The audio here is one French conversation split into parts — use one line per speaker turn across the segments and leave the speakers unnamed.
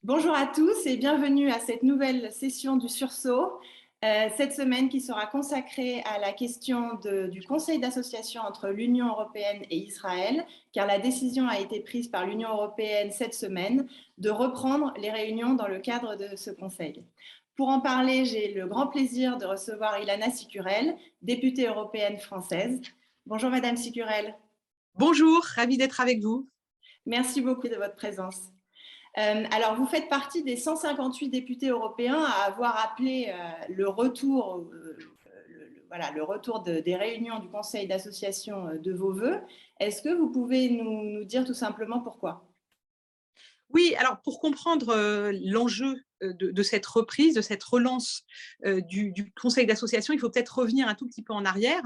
Bonjour à tous et bienvenue à cette nouvelle session du Sursaut, cette semaine qui sera consacrée à la question du Conseil d'association entre l'Union européenne et Israël, car la décision a été prise par l'Union européenne cette semaine de reprendre les réunions dans le cadre de ce Conseil. Pour en parler, j'ai le grand plaisir de recevoir Ilana Sicurel, députée européenne française. Bonjour Madame Sicurel.
Bonjour, ravie d'être avec vous.
Merci beaucoup de votre présence. Alors, vous faites partie des 158 députés européens à avoir appelé le retour, voilà, le retour des réunions du Conseil d'association de vos vœux. Est-ce que vous pouvez nous dire tout simplement pourquoi?
Oui, alors pour comprendre l'enjeu de cette reprise, de cette relance du Conseil d'association, il faut peut-être revenir un tout petit peu en arrière.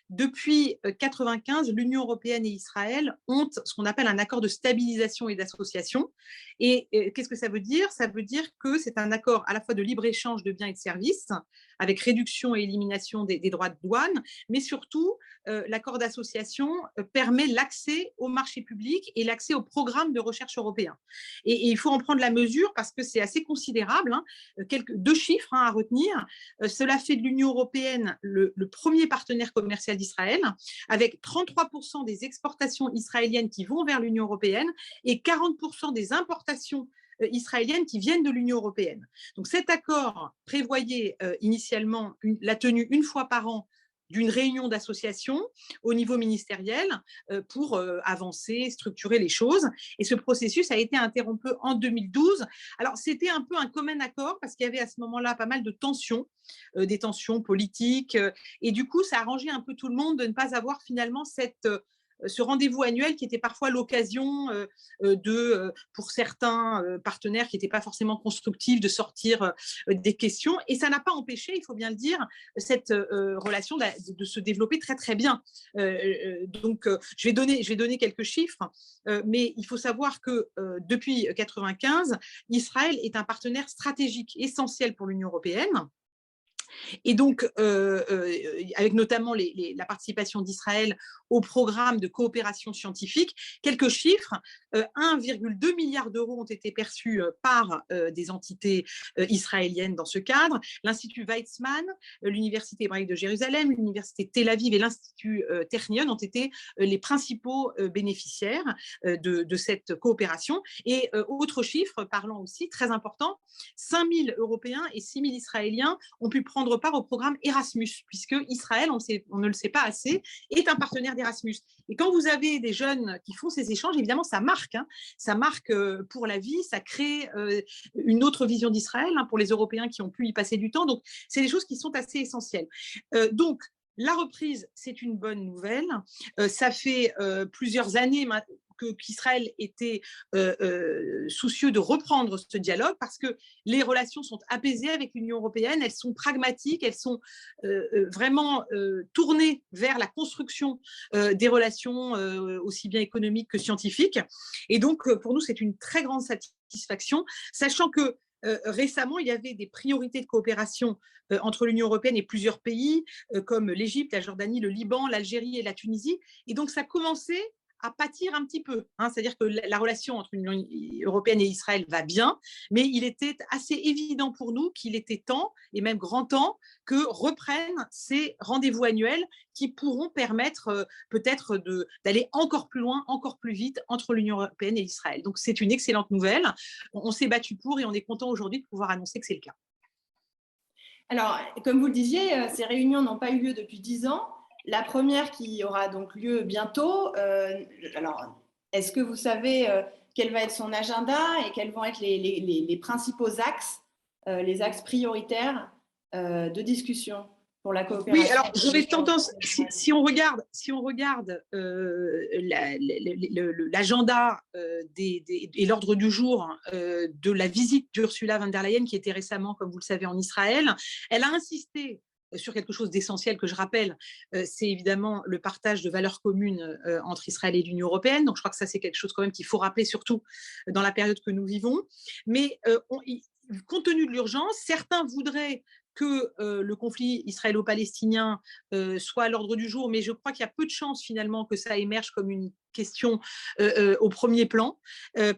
Depuis 1995, l'Union européenne et Israël ont ce qu'on appelle un accord de stabilisation et d'association. Et qu'est-ce que ça veut dire? Ça veut dire que c'est un accord à la fois de libre-échange de biens et de services, avec réduction et élimination des droits de douane, mais surtout, l'accord d'association permet l'accès au marché public et l'accès aux programmes de recherche européens. Et il faut en prendre la mesure parce que c'est assez considérable. Deux chiffres à retenir. Cela fait de l'Union européenne le premier partenaire commercial d'Israël, avec 33% des exportations israéliennes qui vont vers l'Union européenne et 40% des importations israéliennes qui viennent de l'Union européenne. Donc cet accord prévoyait initialement la tenue une fois par an d'une réunion d'association au niveau ministériel pour avancer, structurer les choses. Et ce processus a été interrompu en 2012. Alors, c'était un peu un commun accord parce qu'il y avait à ce moment-là pas mal de tensions, des tensions politiques. Et du coup, ça a arrangé un peu tout le monde de ne pas avoir finalement ce rendez-vous annuel qui était parfois l'occasion pour certains partenaires qui n'étaient pas forcément constructifs, de sortir des questions. Et ça n'a pas empêché, il faut bien le dire, cette relation de se développer très, très bien. Donc, je vais donner quelques chiffres, mais il faut savoir que depuis 1995, Israël est un partenaire stratégique essentiel pour l'Union européenne. Et donc, avec notamment la participation d'Israël au programme de coopération scientifique, quelques chiffres, 1,2 milliard d'euros ont été perçus par des entités israéliennes dans ce cadre. L'Institut Weizmann, l'Université hébraïque de Jérusalem, l'Université Tel Aviv et l'Institut Technion ont été les principaux bénéficiaires de cette coopération. Et autre chiffre parlant aussi, très important, 5 000 Européens et 6 000 Israéliens ont pu prendre part au programme Erasmus, puisque Israël, on ne le sait pas assez, est un partenaire d'Erasmus. Et quand vous avez des jeunes qui font ces échanges, évidemment, ça marque. Ça marque pour la vie, ça crée une autre vision d'Israël pour les Européens qui ont pu y passer du temps. Donc, c'est des choses qui sont assez essentielles. Donc, la reprise, c'est une bonne nouvelle. Ça fait plusieurs années maintenant qu'Israël était soucieux de reprendre ce dialogue parce que les relations sont apaisées avec l'Union européenne, elles sont pragmatiques, elles sont vraiment tournées vers la construction des relations aussi bien économiques que scientifiques. Et donc, pour nous, c'est une très grande satisfaction, sachant que récemment, il y avait des priorités de coopération entre l'Union européenne et plusieurs pays, comme l'Égypte, la Jordanie, le Liban, l'Algérie et la Tunisie. Et donc, ça commençait à pâtir un petit peu. C'est-à-dire que la relation entre l'Union européenne et Israël va bien, mais il était assez évident pour nous qu'il était temps, et même grand temps, que reprennent ces rendez-vous annuels qui pourront permettre peut-être d'aller encore plus loin, encore plus vite entre l'Union européenne et Israël. Donc c'est une excellente nouvelle. On s'est battu pour et on est content aujourd'hui de pouvoir annoncer que c'est le cas.
Alors, comme vous le disiez, ces réunions n'ont pas eu lieu depuis 10 ans. La première qui aura donc lieu bientôt. Alors, est-ce que vous savez quel va être son agenda et quels vont être les principaux axes, les axes prioritaires de discussion pour la
Oui,
coopération?
alors j'aurais tendance, si on regarde l'agenda et l'ordre du jour de la visite d'Ursula von der Leyen, qui était récemment, comme vous le savez, en Israël, elle a insisté sur quelque chose d'essentiel que je rappelle, c'est évidemment le partage de valeurs communes entre Israël et l'Union européenne. Donc je crois que ça, c'est quelque chose quand même qu'il faut rappeler, surtout dans la période que nous vivons. Mais compte tenu de l'urgence, certains voudraient que le conflit israélo-palestinien soit à l'ordre du jour, mais je crois qu'il y a peu de chances finalement que ça émerge comme une question au premier plan.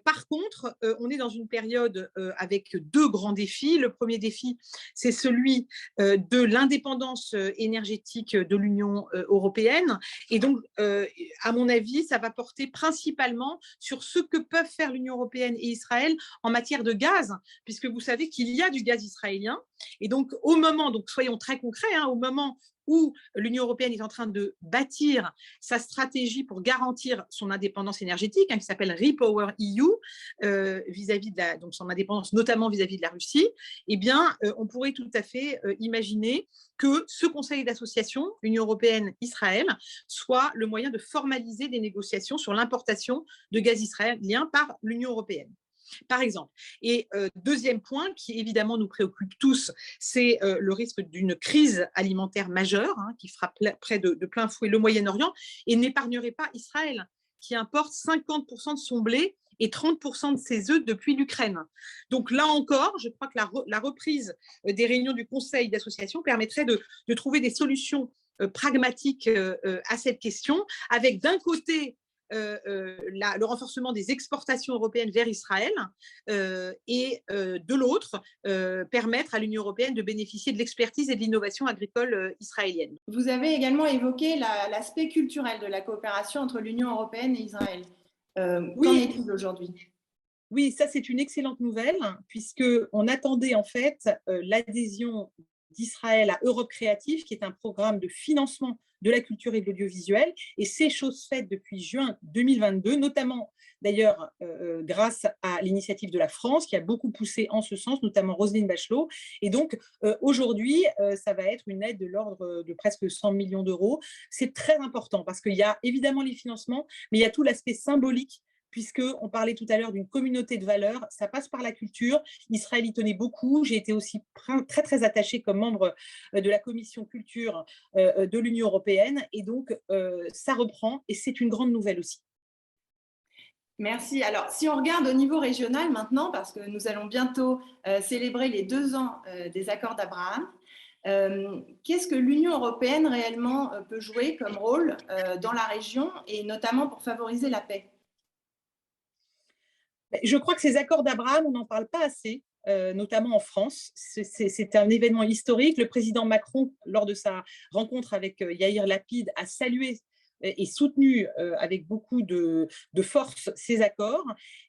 Par contre, on est dans une période avec deux grands défis. Le premier défi, c'est celui de l'indépendance énergétique de l'Union européenne. Et donc, à mon avis, ça va porter principalement sur ce que peuvent faire l'Union européenne et Israël en matière de gaz, puisque vous savez qu'il y a du gaz israélien. Et donc, au moment, donc soyons très concrets, hein, au moment où l'Union européenne est en train de bâtir sa stratégie pour garantir son indépendance énergétique, hein, qui s'appelle Repower EU, vis-à-vis de donc son indépendance notamment vis-à-vis de la Russie, eh bien, on pourrait tout à fait imaginer que ce Conseil d'association Union européenne-Israël soit le moyen de formaliser des négociations sur l'importation de gaz israélien par l'Union européenne, par exemple. Et deuxième point qui évidemment nous préoccupe tous, c'est le risque d'une crise alimentaire majeure, hein, qui frappe près de plein fouet le Moyen-Orient et n'épargnerait pas Israël, qui importe 50% de son blé et 30% de ses œufs depuis l'Ukraine. Donc là encore, je crois que la reprise des réunions du Conseil d'association permettrait de trouver des solutions pragmatiques à cette question, avec d'un côté le renforcement des exportations européennes vers Israël et de l'autre, permettre à l'Union européenne de bénéficier de l'expertise et de l'innovation agricole israélienne.
Vous avez également évoqué l'aspect culturel de la coopération entre l'Union européenne et Israël. Qu'en est-il aujourd'hui ?
Oui, ça c'est une excellente nouvelle, puisqu'on attendait en fait l'adhésion d'Israël à Europe Créative, qui est un programme de financement de la culture et de l'audiovisuel, et c'est chose faite depuis juin 2022, notamment d'ailleurs grâce à l'initiative de la France, qui a beaucoup poussé en ce sens, notamment Roselyne Bachelot. Et donc aujourd'hui, ça va être une aide de l'ordre de presque 100 millions d'euros. C'est très important, parce qu'il y a évidemment les financements, mais il y a tout l'aspect symbolique, puisqu'on parlait tout à l'heure d'une communauté de valeurs, ça passe par la culture. Israël y tenait beaucoup. J'ai été aussi très, très attachée comme membre de la commission culture de l'Union européenne. Et donc, ça reprend et c'est une grande nouvelle aussi.
Merci. Alors, si on regarde au niveau régional maintenant, parce que nous allons bientôt célébrer les 2 ans des accords d'Abraham, qu'est-ce que l'Union européenne réellement peut jouer comme rôle dans la région et notamment pour favoriser la paix ?
Je crois que ces accords d'Abraham, on n'en parle pas assez, notamment en France. C'est un événement historique. Le président Macron, lors de sa rencontre avec Yair Lapid, a salué et soutenu avec beaucoup de force ces accords.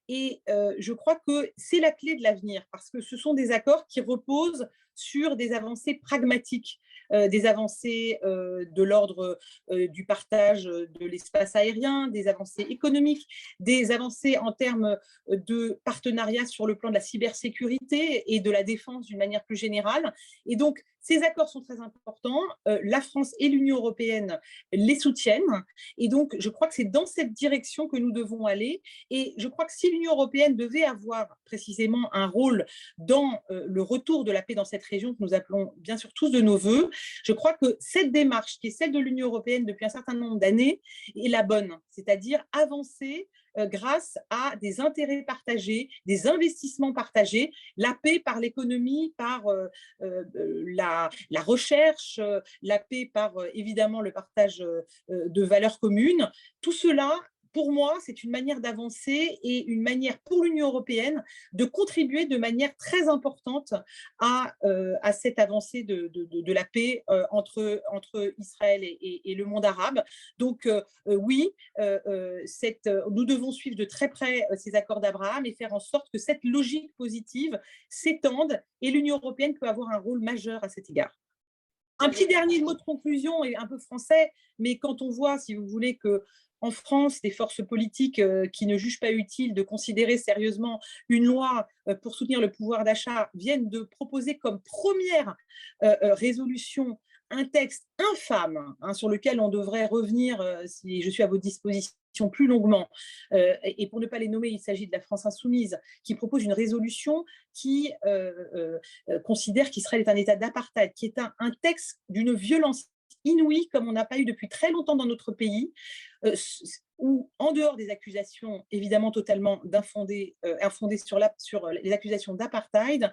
Et je crois que c'est la clé de l'avenir, parce que ce sont des accords qui reposent sur des avancées pragmatiques, des avancées de l'ordre du partage de l'espace aérien, des avancées économiques, des avancées en termes de partenariat sur le plan de la cybersécurité et de la défense d'une manière plus générale. Et donc, ces accords sont très importants. La France et l'Union européenne les soutiennent. Et donc, je crois que c'est dans cette direction que nous devons aller. Et je crois que si l'Union européenne devait avoir précisément un rôle dans le retour de la paix dans cette région que nous appelons bien sûr tous de nos voeux, je crois que cette démarche, qui est celle de l'Union européenne depuis un certain nombre d'années, est la bonne, c'est-à-dire avancer grâce à des intérêts partagés, des investissements partagés, la paix par l'économie, par la recherche, la paix par évidemment le partage de valeurs communes. Tout cela, pour moi, c'est une manière d'avancer et une manière pour l'Union européenne de contribuer de manière très importante à cette avancée de la paix entre Israël et le monde arabe. Donc oui, nous devons suivre de très près ces accords d'Abraham et faire en sorte que cette logique positive s'étende, et l'Union européenne peut avoir un rôle majeur à cet égard. Un petit dernier mot de conclusion, et un peu français, mais quand on voit, si vous voulez, que en France, des forces politiques qui ne jugent pas utile de considérer sérieusement une loi pour soutenir le pouvoir d'achat viennent de proposer comme première résolution un texte infâme, hein, sur lequel on devrait revenir si je suis à votre disposition plus longuement. Et pour ne pas les nommer, il s'agit de la France Insoumise, qui propose une résolution qui considère qu'Israël est un État d'apartheid, qui est un texte d'une violence inouïe comme on n'a pas eu depuis très longtemps dans notre pays, où, en dehors des accusations évidemment totalement infondées sur les accusations d'apartheid,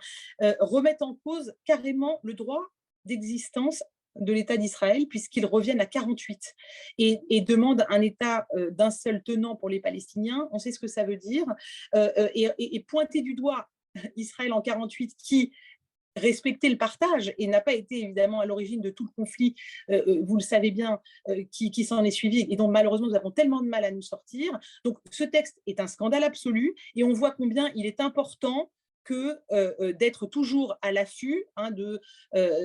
remettent en cause carrément le droit d'existence
de l'État d'Israël, puisqu'ils reviennent à 48 et demandent un État d'un seul tenant pour les Palestiniens. On sait ce que ça veut dire. Et pointer du doigt Israël en 48 qui respecter le partage et n'a pas été évidemment à l'origine de tout le conflit, vous le savez bien, qui s'en est suivi et dont malheureusement nous avons tellement de mal à nous sortir. Donc ce texte est un scandale absolu et on voit combien il est important que d'être toujours à l'affût de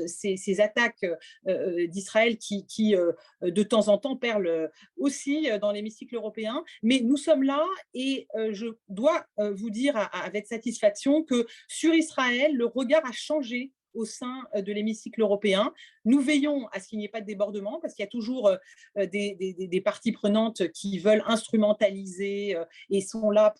ces attaques d'Israël qui de temps en temps perlent aussi dans l'hémicycle européen. Mais nous sommes là et je dois vous dire avec satisfaction que sur Israël, le regard a changé au sein de l'hémicycle européen. Nous veillons à ce qu'il n'y ait pas de débordement parce qu'il y a toujours des parties prenantes qui veulent instrumentaliser et sont là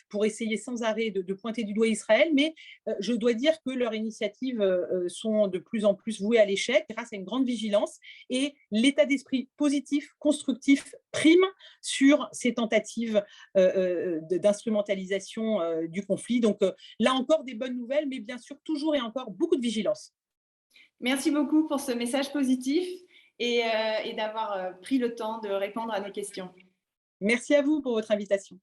pour essayer sans arrêt de pointer du doigt Israël. Mais je dois dire que leurs initiatives sont de plus en plus vouées à l'échec grâce à une grande vigilance et l'état d'esprit positif, constructif prime sur ces tentatives d'instrumentalisation du conflit. Donc là encore, des bonnes nouvelles, mais bien sûr, toujours et encore beaucoup de vigilance.
Merci beaucoup pour ce message positif et d'avoir pris le temps de répondre à nos questions.
Merci à vous pour votre invitation.